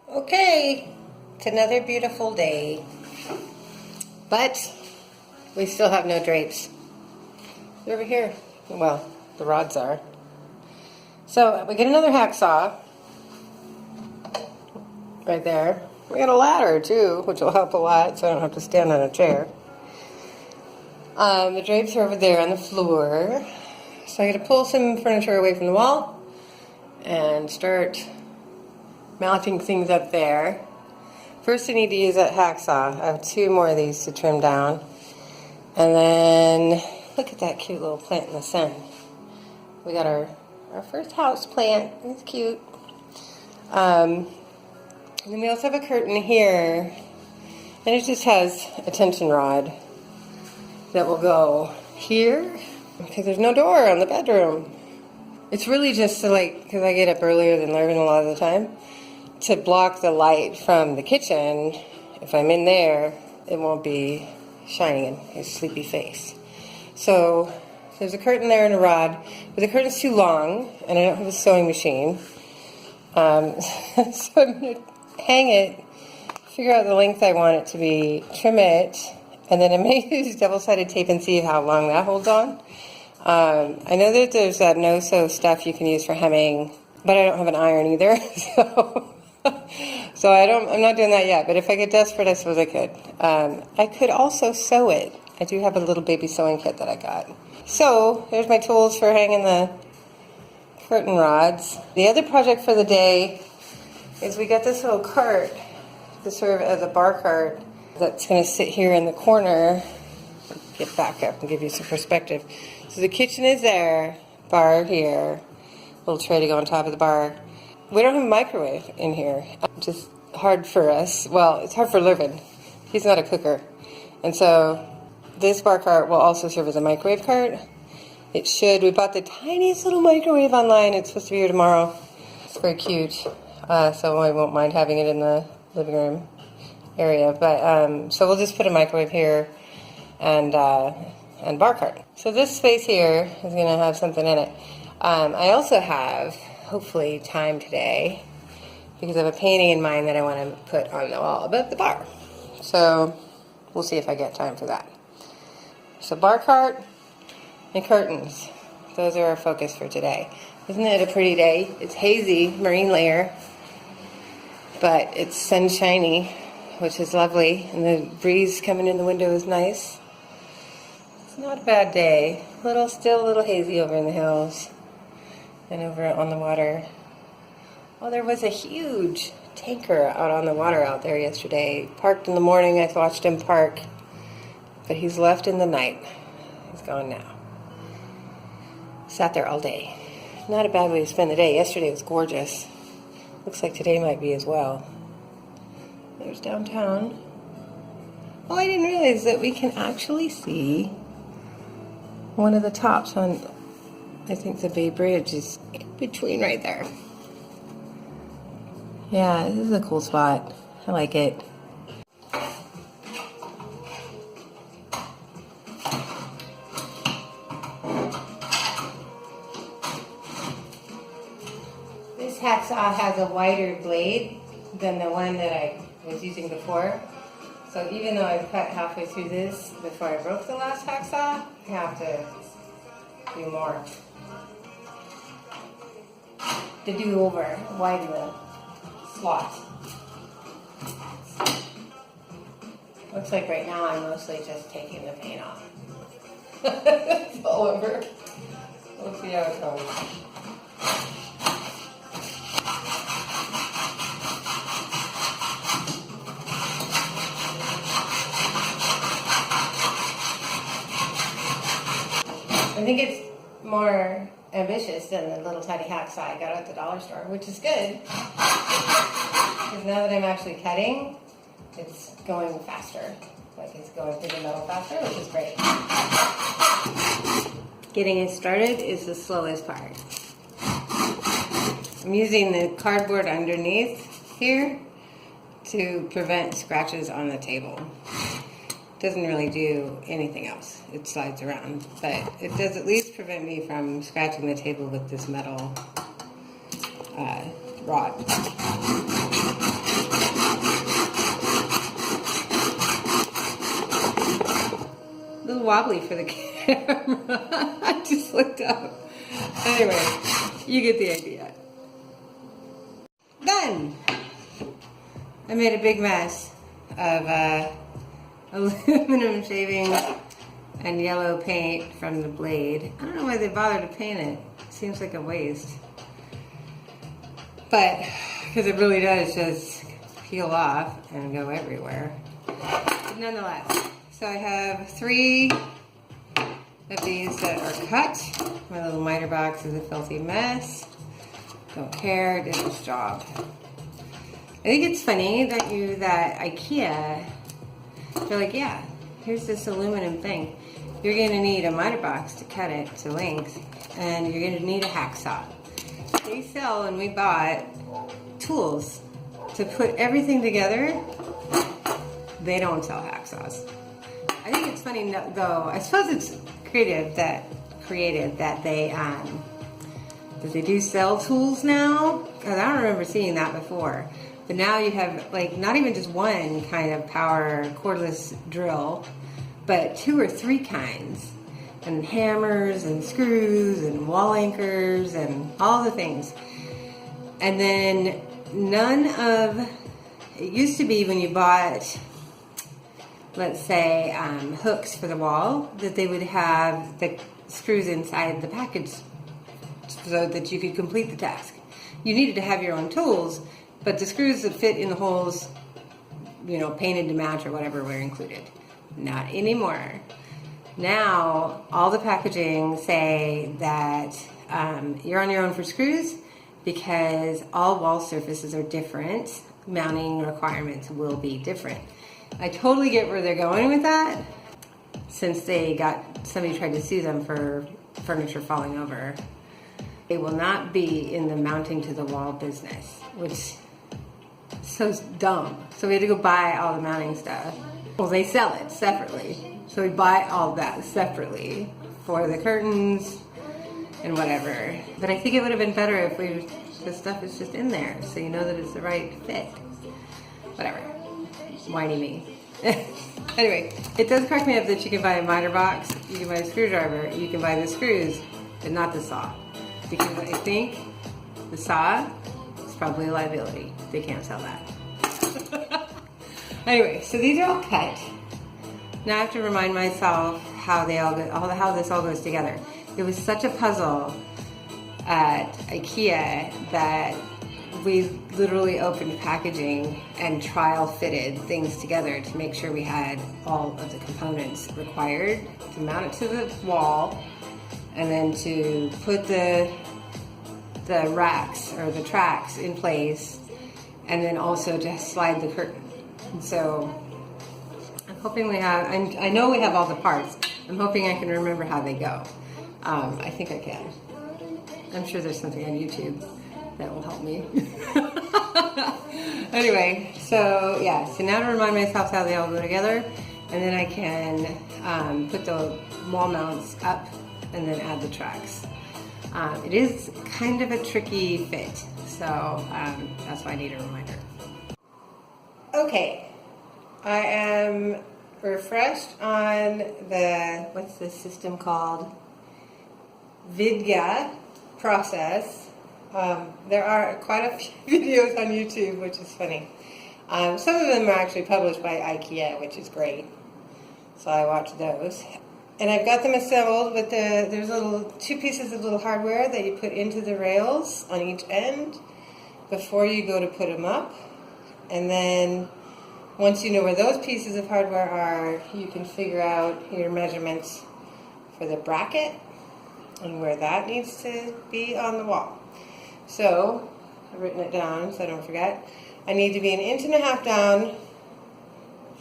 Okay, it's another beautiful day, but we still have no drapes. They're over here. Well, the rods are. So we get another hacksaw right there. We got a ladder too, which will help a lot, so I don't have to stand on a chair. The drapes are over there on the floor, so I got to pull some furniture away from the wall and start mounting things up there. First I need to use that hacksaw. I have 2 more of these to trim down. And then, look at that cute little plant in the sun. We got our first house plant. It's cute. And then we also have a curtain here. And it just has a tension rod that will go here. Because there's no door on the bedroom. It's really just to because I get up earlier than Larvin a lot of the time, to block the light from the kitchen. If I'm in there, it won't be shining in his sleepy face. So there's a curtain there and a rod, but the curtain's too long, and I don't have a sewing machine. So I'm going to hang it, figure out the length I want it to be, trim it, and then I may use double-sided tape and see how long that holds on. I know that there's that no-sew stuff you can use for hemming, but I don't have an iron either, so I'm not doing that yet, but if I get desperate, I suppose I could. I could also sew it. I do have a little baby sewing kit that I got. So, here's my tools for hanging the curtain rods. The other project for the day is we got this little cart to serve as a bar cart that's going to sit here in the corner. Get back up and give you some perspective. So the kitchen is there, bar here, little tray to go on top of the bar. We don't have a microwave in here, which is hard for us. Well, it's hard for Larvin. He's not a cooker. And so this bar cart will also serve as a microwave cart. It should. We bought the tiniest little microwave online. It's supposed to be here tomorrow. It's very cute. So I won't mind having it in the living room area. But so we'll just put a microwave here and bar cart. So this space here is going to have something in it. I also have, hopefully, time today, because I have a painting in mind that I want to put on the wall above the bar. So we'll see if I get time for that. So bar cart and curtains. Those are our focus for today. Isn't it a pretty day? It's hazy, marine layer, but it's sunshiny, which is lovely, and the breeze coming in the window is nice. It's not a bad day. Still a little hazy over in the hills and over on the water. Well, there was a huge tanker out on the water out there yesterday. Parked in the morning. I watched him park, but he's left in the night. He's gone now. Sat there all day. Not a bad way to spend the day. Yesterday was gorgeous. Looks like today might be as well. There's downtown. Oh, I didn't realize that we can actually see one of the tops on, I think the Bay Bridge is in between right there. Yeah, this is a cool spot. I like it. This hacksaw has a wider blade than the one that I was using before. So even though I've cut halfway through this before I broke the last hacksaw, I have to do more. To do over, widen the slot. Looks like right now I'm mostly just taking the paint off. It's all over. We'll see how it goes. I think it's more ambitious than the little tiny hacksaw I got at the dollar store, which is good. Because now that I'm actually cutting, it's going faster. It's going through the metal faster, which is great. Getting it started is the slowest part. I'm using the cardboard underneath here to prevent scratches on the table. Doesn't really do anything else. It slides around, but it does at least prevent me from scratching the table with this metal rod. little wobbly for the camera. I just looked up. Anyway, you get the idea. Done! I made a big mess of aluminum shavings and yellow paint from the blade. I don't know why they bothered to paint it. It seems like a waste. But, because it really does just peel off and go everywhere. But nonetheless, so I have 3 of these that are cut. My little miter box is a filthy mess. Don't care, it did its job. I think it's funny that IKEA, they're like, yeah, here's this aluminum thing. You're gonna need a miter box to cut it to length, and you're gonna need a hacksaw. They sell, and we bought tools to put everything together. They don't sell hacksaws. I think it's funny though. I suppose it's creative that they do sell tools now. Because I don't remember seeing that before. But now you have like not even just one kind of power cordless drill, but 2 or 3 kinds, and hammers and screws and wall anchors and all the things. And then it used to be when you bought, let's say, hooks for the wall, that they would have the screws inside the package so that you could complete the task. You needed to have your own tools, but the screws that fit in the holes, painted to match or whatever, were included. Not anymore. Now, all the packaging say that you're on your own for screws because all wall surfaces are different. Mounting requirements will be different. I totally get where they're going with that, since somebody tried to sue them for furniture falling over. They will not be in the mounting to the wall business, which is so dumb. So we had to go buy all the mounting stuff. Well, they sell it separately. So we buy all that separately for the curtains and whatever. But I think it would have been better if the stuff is just in there, so you know that it's the right fit. Whatever. Whiny me. Anyway, it does crack me up that you can buy a miter box, you can buy a screwdriver, you can buy the screws, but not the saw. Because I think the saw is probably a liability. They can't sell that. Anyway, so these are all cut. Now I have to remind myself how this all goes together. It was such a puzzle at IKEA that we literally opened packaging and trial fitted things together to make sure we had all of the components required to mount it to the wall, and then to put the racks or the tracks in place, and then also to slide the curtain. So I'm hoping I know we have all the parts. I'm hoping I can remember how they go. I think I can. I'm sure there's something on YouTube that will help me. Anyway, so now to remind myself how they all go together, and then I can put the wall mounts up and then add the tracks. It is kind of a tricky fit, so that's why I need a reminder. Okay, I am refreshed on what's this system called? Vidya process. There are quite a few videos on YouTube, which is funny. Some of them are actually published by IKEA, which is great. So I watch those. And I've got them assembled with there's 2 pieces of little hardware that you put into the rails on each end before you go to put them up. And then once you know where those pieces of hardware are, you can figure out your measurements for the bracket and where that needs to be on the wall. So I've written it down so I don't forget. I need to be 1.5 inches down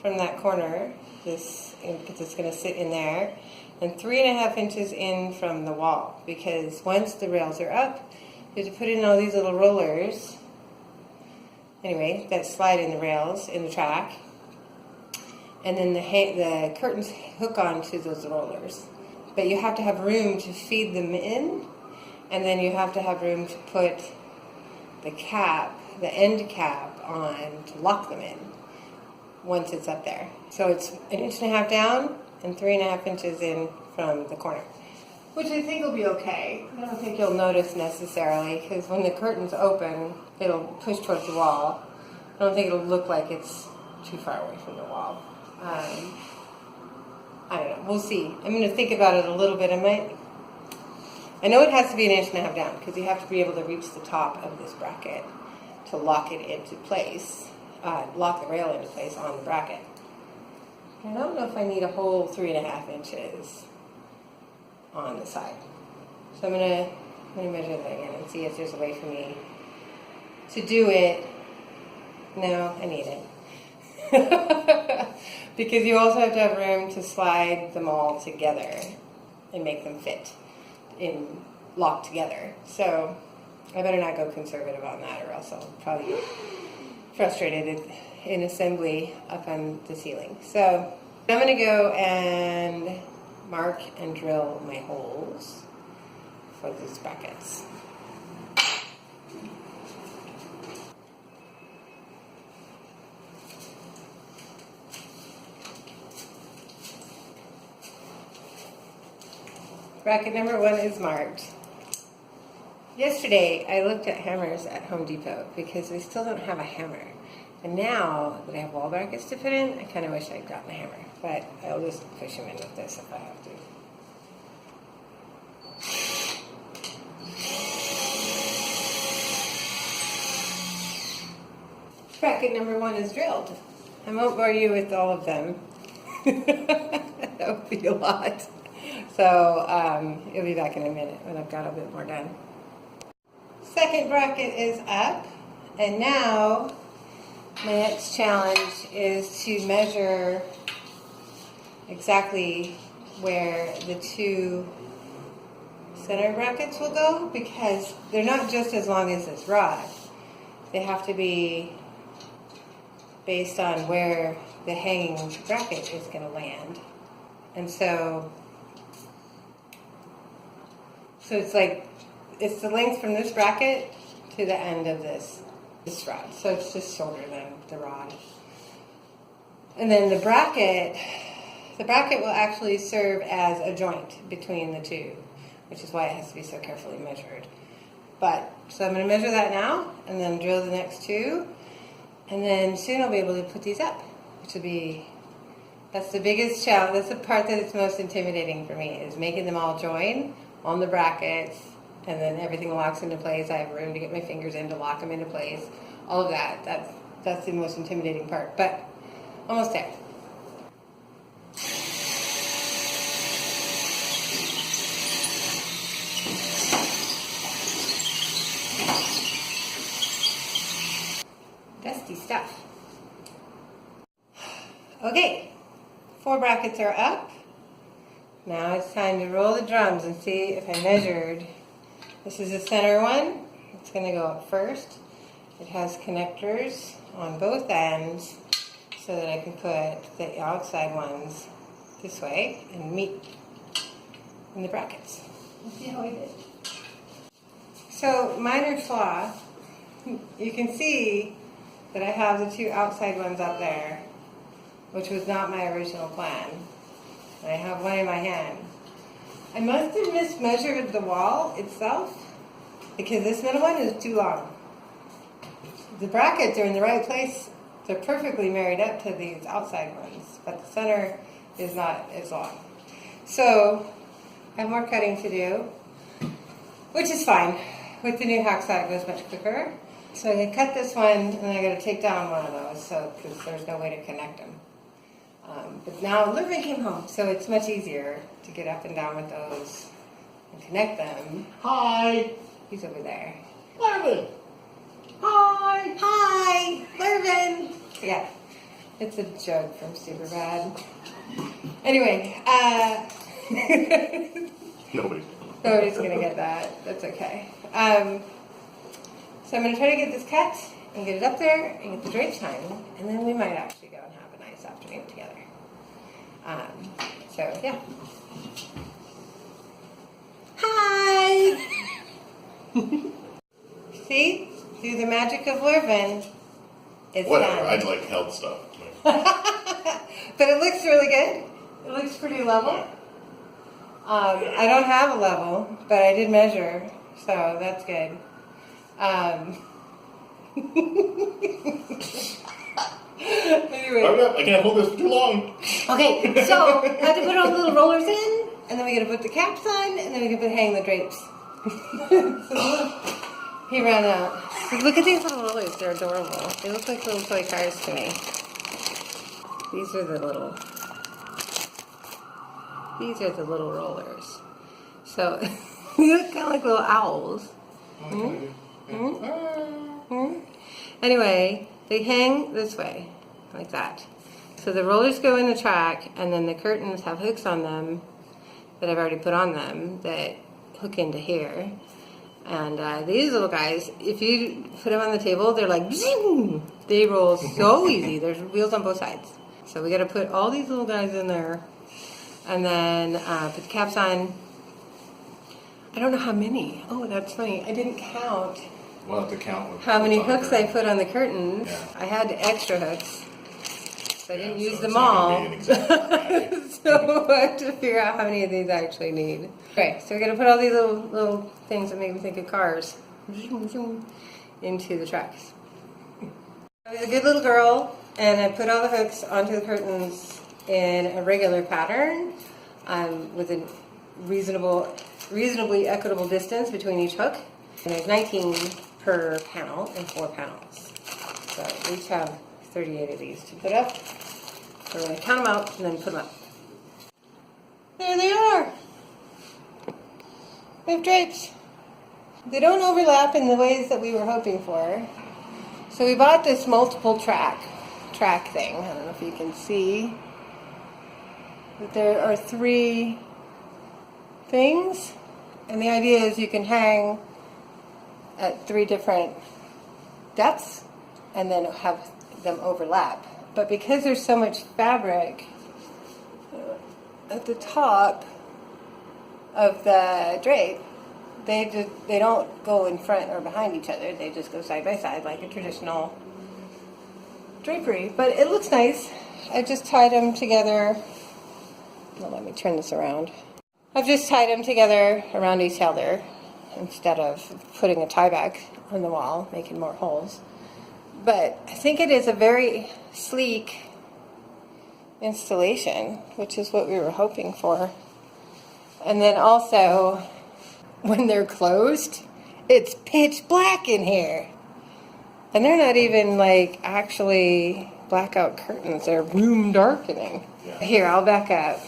from that corner, because it's going to sit in there, and 3.5 inches in from the wall, because once the rails are up, you have to put in all these little rollers, that slide in the rails, in the track, and then the curtains hook onto those rollers. But you have to have room to feed them in, and then you have to have room to put the end cap on to lock them in once it's up there. So it's 1.5 inches down, and 3.5 inches in from the corner, which I think will be okay. I don't think you'll notice necessarily, because when the curtain's open, it'll push towards the wall. I don't think it'll look like it's too far away from the wall. I don't know. We'll see. I'm going to think about it a little bit. I know it has to be 1.5 inches down, because you have to be able to reach the top of this bracket to lock it into place, lock the rail into place on the bracket. I don't know if I need a whole 3.5 inches on the side. So I'm going to measure that again and see if there's a way for me to do it. No, I need it. Because you also have to have room to slide them all together and make them fit in locked together. So I better not go conservative on that, or else I'll probably get frustrated in assembly up on the ceiling. So I'm going to go and mark and drill my holes for these brackets. Bracket number 1 is marked. Yesterday, I looked at hammers at Home Depot because we still don't have a hammer. And now that I have wall brackets to put in, I kind of wish I'd gotten a hammer. But I'll just push them in with this if I have to. Bracket number 1 is drilled. I won't bore you with all of them. That would be a lot. So it'll be back in a minute when I've got a bit more done. Second bracket is up, and now my next challenge is to measure exactly where the 2 center brackets will go, because they're not just as long as this rod. They have to be based on where the hanging bracket is going to land. And so it's the length from this bracket to the end of this rod. So it's just shorter than the rod. And then the bracket will actually serve as a joint between the 2, which is why it has to be so carefully measured. So I'm going to measure that now, and then drill the next 2, and then soon I'll be able to put these up, which will be, that's the biggest challenge. That's the part that it's most intimidating for me, is making them all join on the brackets, and then everything locks into place. I have room to get my fingers in to lock them into place. All of that. That's the most intimidating part, but almost there. Dusty stuff. Okay, 4 brackets are up. Now it's time to roll the drums and see if I measured. This is the center one. It's going to go up first. It has connectors on both ends so that I can put the outside ones this way and meet in the brackets. Let's see how I did. So, minor flaw. You can see that I have the 2 outside ones up there, which was not my original plan. I have one in my hand. I must have mismeasured the wall itself, because this middle one is too long. The brackets are in the right place. They're perfectly married up to these outside ones, but the center is not as long. So I have more cutting to do, which is fine. With the new hacksaw, it goes much quicker. So I can cut this one, and then I got to take down one of those, because there's no way to connect them. But now Livy came home, so it's much easier to get up and down with those and connect them. Hi! He's over there. Livy! Hi! Hi! Livy! Yeah, it's a joke from Superbad. Anyway, Nobody's going to get that. That's okay. So I'm going to try to get this cut and get it up there and get the drapes hung, and then we might actually go and have a nice afternoon together. So, yeah. Hi! See? Through the magic of Lurvin, it's whatever, done. I'd like held stuff. But it looks really good. It looks pretty level. I don't have a level, but I did measure, so that's good. Anyway. I can't hold this for too long. Okay, so I have to put all the little rollers in, and then we gotta put the caps on, and then we can hang the drapes. He ran out. Look at these little rollers, they're adorable. They look like little toy cars to me. These are the little rollers. So, they look kind of like little owls. Anyway, they hang this way, like that. So the rollers go in the track, and then the curtains have hooks on them that I've already put on them that hook into here. And these little guys, if you put them on the table, they're like, zoom! They roll so easy. There's wheels on both sides. So we got to put all these little guys in there, and then put the caps on. I don't know how many. Oh, that's funny. I didn't count. We'll have to count How many hooks I put on the curtains. Yeah. I had extra hooks. So I didn't use them it's not all. gonna be an exact variety. So I have to figure out how many of these I actually need. Okay, so we're going to put all these little things that make me think of cars into the tracks. I was a good little girl, and I put all the hooks onto the curtains in a regular pattern with a reasonably equitable distance between each hook. And there's 19 per panel and 4 panels. So we each have 38 of these to put up. So we're going to count them out and then put them up. There they are. We have drapes. They don't overlap in the ways that we were hoping for. So we bought this multiple track thing. I don't know if you can see. But there are 3 things. And the idea is you can hang at 3 different depths and then have them overlap. But because there's so much fabric at the top of the drape, they don't go in front or behind each other. They just go side by side like a traditional drapery. But it looks nice. I just tied them together. Well, let me turn this around. I've just tied them together around each other instead of putting a tie back on the wall, making more holes. But I think it is a very sleek installation, which is what we were hoping for. And then also, when they're closed, it's pitch black in here. And they're not even like actually blackout curtains, they're room darkening. Yeah. Here, I'll back up.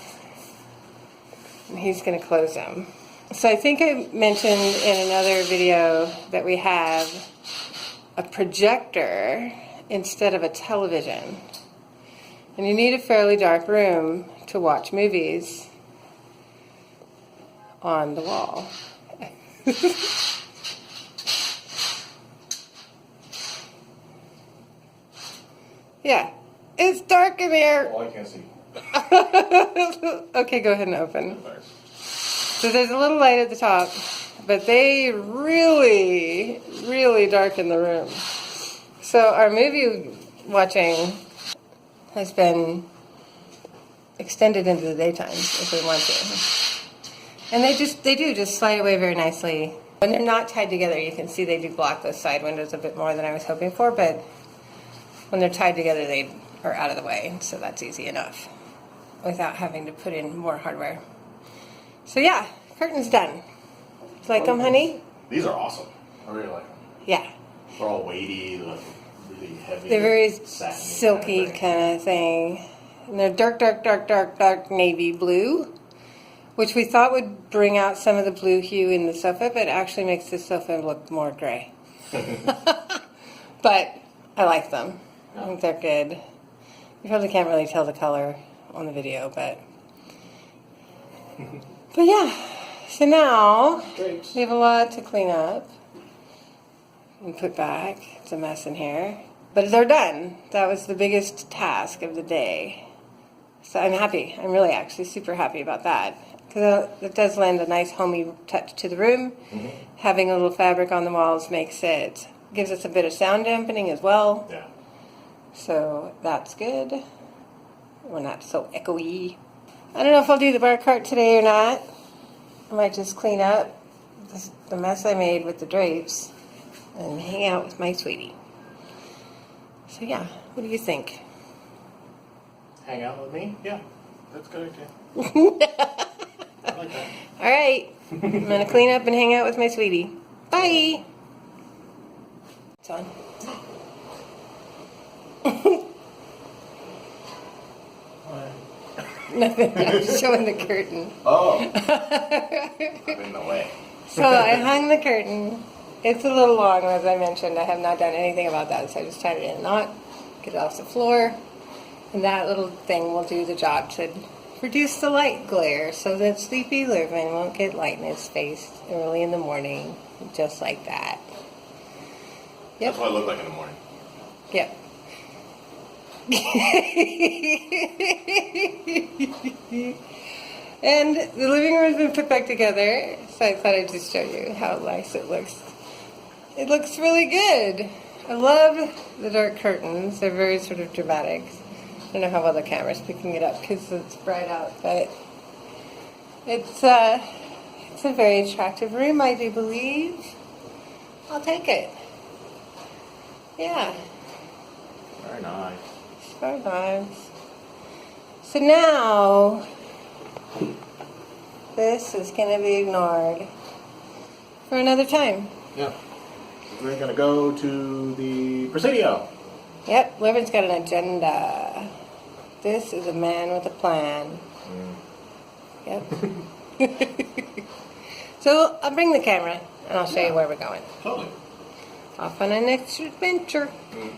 He's going to close them. So I think I mentioned in another video that we have a projector instead of a television. And you need a fairly dark room to watch movies on the wall. Yeah, it's dark in here. Well, I can't see. Okay, go ahead and open. So there's a little light at the top, but they really, really darken the room. So our movie watching has been extended into the daytime if we want to. And they do just slide away very nicely. When they're not tied together, you can see they do block those side windows a bit more than I was hoping for, but when they're tied together, they are out of the way, so that's easy enough without having to put in more hardware. So yeah, curtains done. You like them, honey? These are awesome. I really like them. Yeah. They're all weighty, like really heavy. They're very satiny silky kind of thing. And they're dark navy blue, which we thought would bring out some of the blue hue in the sofa, but actually makes the sofa look more gray. But I like them. I think they're good. You probably can't really tell the color on the video, but yeah. So now we have a lot to clean up and put back. It's a mess in here, but they're done. That was the biggest task of the day. So I'm happy. I'm really actually super happy about that, because it does lend a nice homey touch to the room. Mm-hmm. Having a little fabric on the walls gives us a bit of sound dampening as well. Yeah. So that's good. We're not so echoey. I don't know if I'll do the bar cart today or not. I might just clean up the mess I made with the drapes and hang out with my sweetie. So yeah, what do you think? Hang out with me? Yeah, that's a good idea. I like that. All right, I'm gonna clean up and hang out with my sweetie. Bye. It's on. Nothing. I'm showing the curtain. Oh. I'm in the way. So I hung the curtain. It's a little long, as I mentioned. I have not done anything about that, so I just tied it in a knot, get it off the floor, and that little thing will do the job to reduce the light glare so that Sleepy Lurvin won't get light in his face early in the morning, just like that. Yep. That's what I look like in the morning. Yep. And the living room's been put back together, so I thought I'd just show you how nice it looks. It looks really good. I love the dark curtains. They're very sort of dramatic. I don't know how well the camera's picking it up because it's bright out, but it's a very attractive room, I do believe. I'll take it. Yeah. Very nice. Very nice. So now, this is going to be ignored for another time. Yeah. We're going to go to the Presidio. Yep, Lurvin's got an agenda. This is a man with a plan. Yep. So I'll bring the camera and I'll show you where we're going. Totally. Off on our next adventure. Mm.